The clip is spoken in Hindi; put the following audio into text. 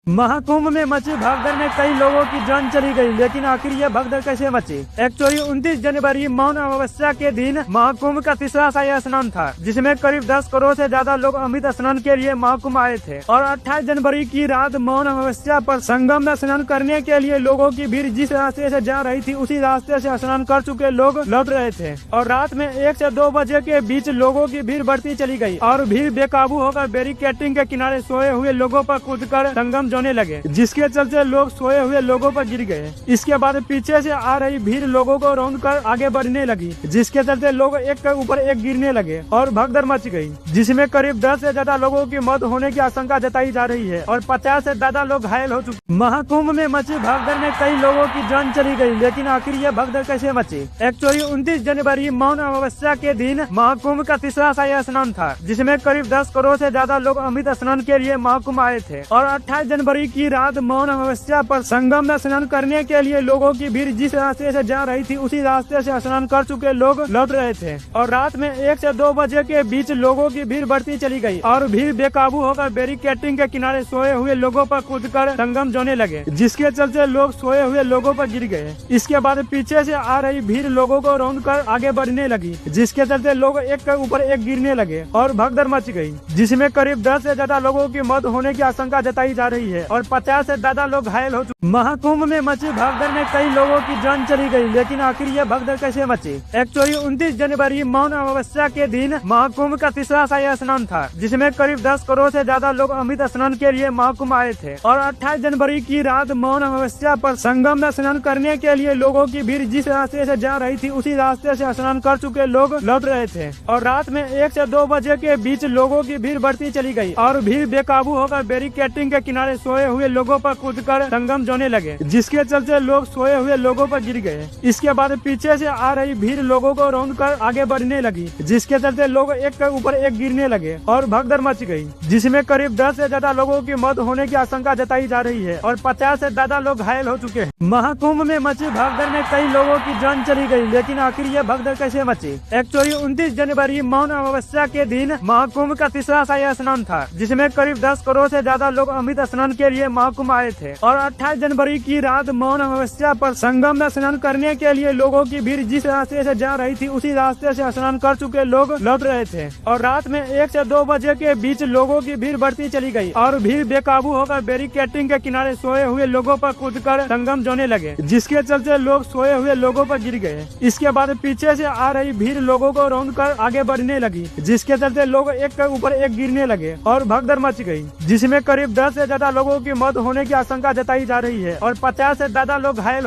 महाकुंभ में मची भगदड़ में कई लोगों की जान चली गई, लेकिन आखिर ये भगदड़ कैसे मची? एक्चुअली 29 जनवरी मौन अमावस्या के दिन महाकुंभ का तीसरा शाही स्नान था, जिसमें करीब 10 करोड़ से ज्यादा लोग अमृत स्नान के लिए महाकुंभ आए थे। और 28 जनवरी की रात मौन अमावस्या पर संगम में स्नान करने के लिए लोगों की भीड़ जिस रास्ते से जा रही थी, उसी रास्ते से स्नान कर चुके लोग लौट रहे थे। और रात में 1 से 2 बजे के बीच लोगों की भीड़ बढ़ती चली गई और भीड़ बेकाबू होकर बैरिकेडिंग के किनारे सोए हुए लोगों पर कूदकर संगम जोने लगे, जिसके चलते लोग सोए हुए लोगों पर गिर गए। इसके बाद पीछे से आ रही भीड़ लोगों को रौंद कर आगे बढ़ने लगी, जिसके चलते लोग एक के ऊपर एक गिरने लगे और भगदड़ मच गई, जिसमें करीब 10 से ज्यादा लोगों की मौत होने की आशंका जताई जा रही है और 50 से ज्यादा लोग घायल हो चुके। महाकुंभ में मची भगदड़ में कई लोगों की जान चली गई, लेकिन आखिर ये भगदड़ कैसे मची? एक्चुअली 29 जनवरी मौन अमावस्या के दिन महाकुंभ का तीसरा शाही स्नान था, जिसमें करीब 10 करोड़ से ज्यादा लोग अमृत स्नान के लिए महाकुंभ आए थे। और 28 जनवरी की रात मौन अमावस्या पर संगम में स्नान करने के लिए लोगों की भीड़ जिस रास्ते से जा रही थी, उसी रास्ते से स्नान कर चुके लोग लौट रहे थे। और रात में 1 से 2 बजे के बीच लोगों की भीड़ बढ़ती चली गई और भीड़ बेकाबू होकर बैरिकेडिंग के किनारे सोए हुए लोगों पर कूदकर संगम जोने लगे, जिसके चलते लोग सोए हुए लोगों पर गिर गए। इसके बाद पीछे से आ रही भीड़ लोगों को रौंद कर आगे बढ़ने लगी, जिसके चलते लोग एक के ऊपर एक गिरने लगे और भगदड़ मच गई, जिसमें करीब 10 से ज्यादा लोगों की मौत होने की आशंका जताई जा रही है और 50 से ज्यादा लोग घायल हो चुके। महाकुंभ में मची भगदड़ में कई लोगों की जान चली गई, लेकिन आखिर ये भगदड़ कैसे मची? एक्चुअली 29 जनवरी मौन अमावस्या के दिन महाकुंभ का तीसरा शाही स्नान था, जिसमें करीब 10 करोड़ से ज्यादा लोग अमृत स्नान के लिए महाकुंभ आए थे। और 28 जनवरी की रात मौन अमावस्या पर संगम में स्नान करने के लिए लोगों की भीड़ जिस रास्ते से जा रही थी, उसी रास्ते से स्नान कर चुके लोग लौट रहे थे। और रात में 1 से 2 बजे के बीच लोगों की भीड़ बढ़ती चली गई और भीड़ बेकाबू होकर बैरिकेडिंग के किनारे सोए हुए लोगों पर कूदकर संगम जोने लगे, जिसके चलते लोग सोए हुए लोगों पर गिर गए। इसके बाद पीछे से आ रही भीड़ लोगों को रौंद कर आगे बढ़ने लगी, जिसके चलते लोग एक के ऊपर एक गिरने लगे और भगदड़ मच गई, जिसमें करीब 10 से ज्यादा लोगों की मौत होने की आशंका जताई जा रही है और 50 से ज्यादा लोग घायल हो चुके हैं। महाकुंभ में मची भगदड़ में कई लोगों की जान चली गई, लेकिन आखिर ये भगदड़ कैसे मची? एक्चुअली 29 जनवरी मौन अमावस्या के दिन महाकुंभ का तीसरा शाही स्नान था, जिसमें करीब 10 करोड़ से ज्यादा लोग अमृत स्नान के लिए महाकुंभ आए थे। और 28 जनवरी की रात मौन अमावस्या पर संगम में स्नान करने के लिए लोगों की भीड़ जिस रास्ते से जा रही थी, उसी रास्ते से स्नान कर चुके लोग लौट रहे थे। और रात में 1 से 2 बजे के बीच लोगों की भीड़ बढ़ती चली गई और भीड़ बेकाबू होकर बैरिकेडिंग के किनारे सोए हुए लोगों पर कूदकर संगम जोने लगे, जिसके चलते लोग सोए हुए लोगों पर गिर गए। इसके बाद पीछे से आ रही भीड़ लोगों को रौंद कर आगे बढ़ने लगी, जिसके चलते लोग एक के ऊपर एक गिरने लगे और भगदड़ मच गई, जिसमें करीब 10 से ज्यादा लोगों की मौत होने की आशंका जताई जा रही है और 50 से ज्यादा लोग घायल